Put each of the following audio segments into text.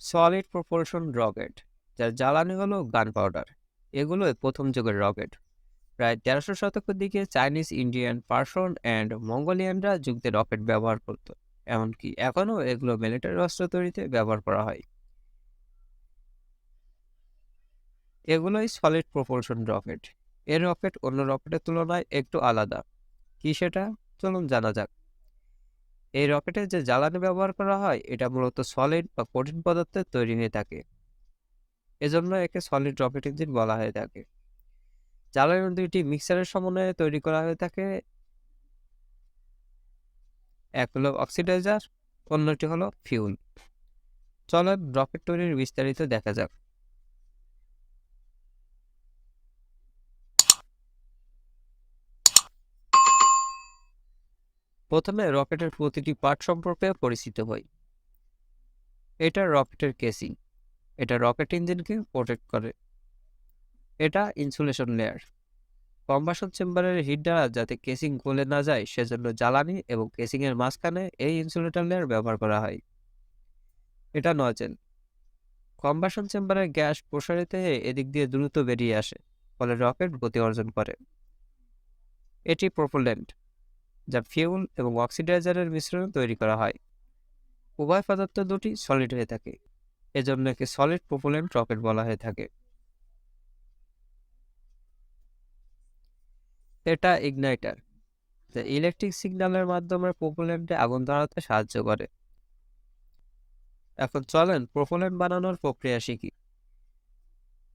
Solid propulsion rocket, যার জ্বালানি হলো গান পাউডার। এগুলোই প্রথম যুগের রকেট। প্রায় 1300 শতকের দিকে চাইনিজ, ইন্ডিয়ান, পার্সিয়ান অ্যান্ড মঙ্গোলিয়ানরা যুগে রকেট ব্যবহার করত। এমনকি এখনও এগুলো মিলিটারি অস্ত্র তৈরিতে ব্যবহার করা হয়। এগুলোই সলিড প্রোপালশন রকেট। এর রকেট অন্য রকেটের তুলনায় একটু আলাদা। কি সেটা? চলুন জানা যাক। এই রকেটে যে জ্বালানি ব্যবহার করা হয় এটা মূলত সলিড বা কঠিন পদার্থের তৈরি হয়ে থাকে। এজন্য একে সলিড রকেট ইঞ্জিন বলা হয়ে থাকে। জ্বালানি দুইটি মিক্সারের সমন্বয়ে তৈরি করা হয়ে থাকে। এক হলো অক্সিডাইজার, অন্যটি হলো ফিউল। চলেন রকেট তৈরির বিস্তারিত দেখা যাক। প্রথমে রকেটের প্রতিটি পার্ট সম্পর্কে পরিচিত হই। এটা রকেটের কেসিং। এটা রকেট ইঞ্জিনকে প্রোটেক্ট করে। এটা ইনসুলেশন লেয়ার। কম্বাসন চেম্বারের হিট দ্বারা যাতে কেসিং গলে না যায় সেজন্য জ্বালানি এবং কেসিং এর মাঝখানে এই ইনসুলেটর লেয়ার ব্যবহার করা হয়। এটা নজেল। কম্বাসন চেম্বারের গ্যাস প্রসারিত হয়ে এদিক দিয়ে দ্রুত বেরিয়ে আসে, ফলে রকেট গতি অর্জন করে। এটি প্রোপেলেন্ট, যা ফিউল এবং অক্সিডাইজারের মিশ্রণে তৈরি করা হয়। উভয় পদার্থ দুটি সলিড হয়ে থাকে, এজন্য একে সলিড প্রোপেলেন্ট রকেট বলা হয়ে থাকে। এটা ইগনাইটার, যা ইলেকট্রিক সিগন্যালের মাধ্যমে প্রোপেলেন্টে আগুন ধরাতে সাহায্য করে। এখন চলেন প্রোপেলেন্ট বানানোর প্রক্রিয়া শিখি।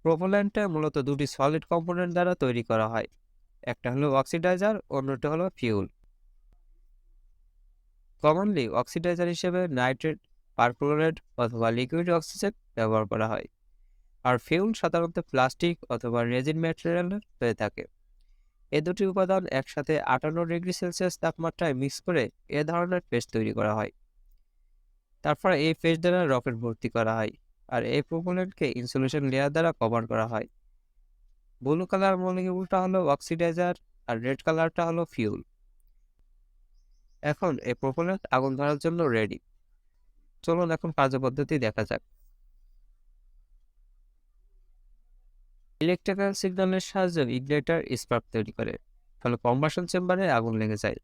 প্রোপেলেন্টে মূলত দুটি সলিড কম্পোনেন্ট দ্বারা তৈরি করা হয়। একটা হলো অক্সিডাইজার, অন্যটি হলো ফিউল। কমনলি অক্সিডাইজার হিসেবে নাইট্রেট, পারক্লোরেট অথবা লিকুইড অক্সিজেন ব্যবহার করা হয়। আর ফিউল সাধারণত প্লাস্টিক অথবা রেজিন ম্যাটেরিয়ালের হয়ে থাকে। এই দুটি উপাদান একসাথে 58 ডিগ্রি সেলসিয়াস তাপমাত্রায় মিক্স করে এ ধরনের পেস্ট তৈরি করা হয়। তারপর এই পেস্ট দ্বারা রকেট ভর্তি করা হয়, আর এই প্রোপেলেন্টকে ইনসুলেশন লেয়ার দ্বারা কভার করা হয়। ব্লু কালার মলিকিউলটা হলো অক্সিডাইজার, আর রেড কালারটা হলো ফিউল। এখন এই প্রোপেলেন্ট আগুন ধরার জন্য রেডি। চলুন এখন কার্যপদ্ধতি দেখা যাক। ইলেকট্রিক্যাল সিগন্যালের সাহায্যে ইগনিটর স্পার্ক তৈরি করে, ফলে কম্বাসন চেম্বারে আগুন লেগে যায়।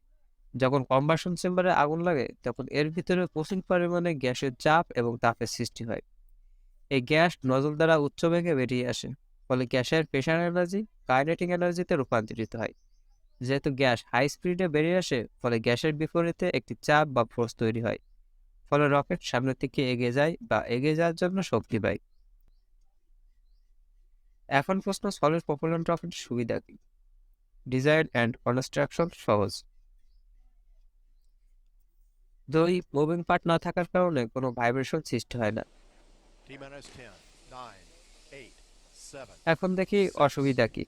যখন কম্বাসন চেম্বারে আগুন লাগে তখন এর ভিতরে প্রচুর পরিমাণে গ্যাসের চাপ এবং তাপের সৃষ্টি হয়। এই গ্যাস নজল দ্বারা উচ্চ বেগে বেরিয়ে আসে, ফলে গ্যাসের প্রেশার এনার্জি কাইনেটিক এনার্জিতে রূপান্তরিত হয়। যেহেতু গ্যাস হাই স্পিডে বেরিয়ে আসে, ফলে গ্যাসের বিপরীতে একটি চাপ বা ফোর্স তৈরি হয়, ফলে রকেট সামনের দিকে এগিয়ে যায় বা এগিয়ে যাওয়ার জন্য শক্তি পায়। এখন প্রশ্ন, সলিড প্রপেলেন্ট রকেটের সুবিধা কি? ডিজাইন অ্যান্ড কনস্ট্রাকশন সহজ। দুই, মুভিং পার্ট না থাকার কারণে কোনো ভাইব্রেশন সৃষ্টি হয় না। এখন দেখি অসুবিধা কি।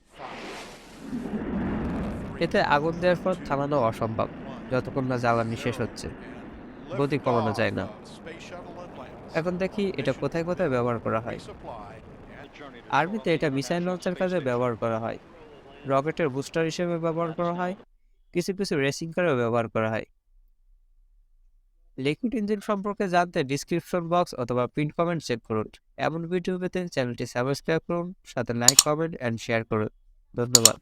এতে আগুন দেওয়ার পর থামানো অসম্ভব, যতক্ষণ না জ্বালানি শেষ হচ্ছে। গতি কমানো যায় না। এখন দেখি এটা কোথায় কোথায় ব্যবহার করা হয়। আর্মিতে এটা মিসাইল লঞ্চের কাজে ব্যবহার করা হয়। রকেটের বুস্টার হিসেবে ব্যবহার করা হয়। কিছু কিছু রেসিং কারেও ব্যবহার করা হয়। লিকুইড ইঞ্জিন সম্পর্কে জানতে ডিসক্রিপশন বক্স অথবা পিন কমেন্ট চেক করুন। এমন ভিডিও পেতে চ্যানেলটি সাবস্ক্রাইব করুন, সাথে লাইক, কমেন্ট অ্যান্ড শেয়ার করুন। ধন্যবাদ।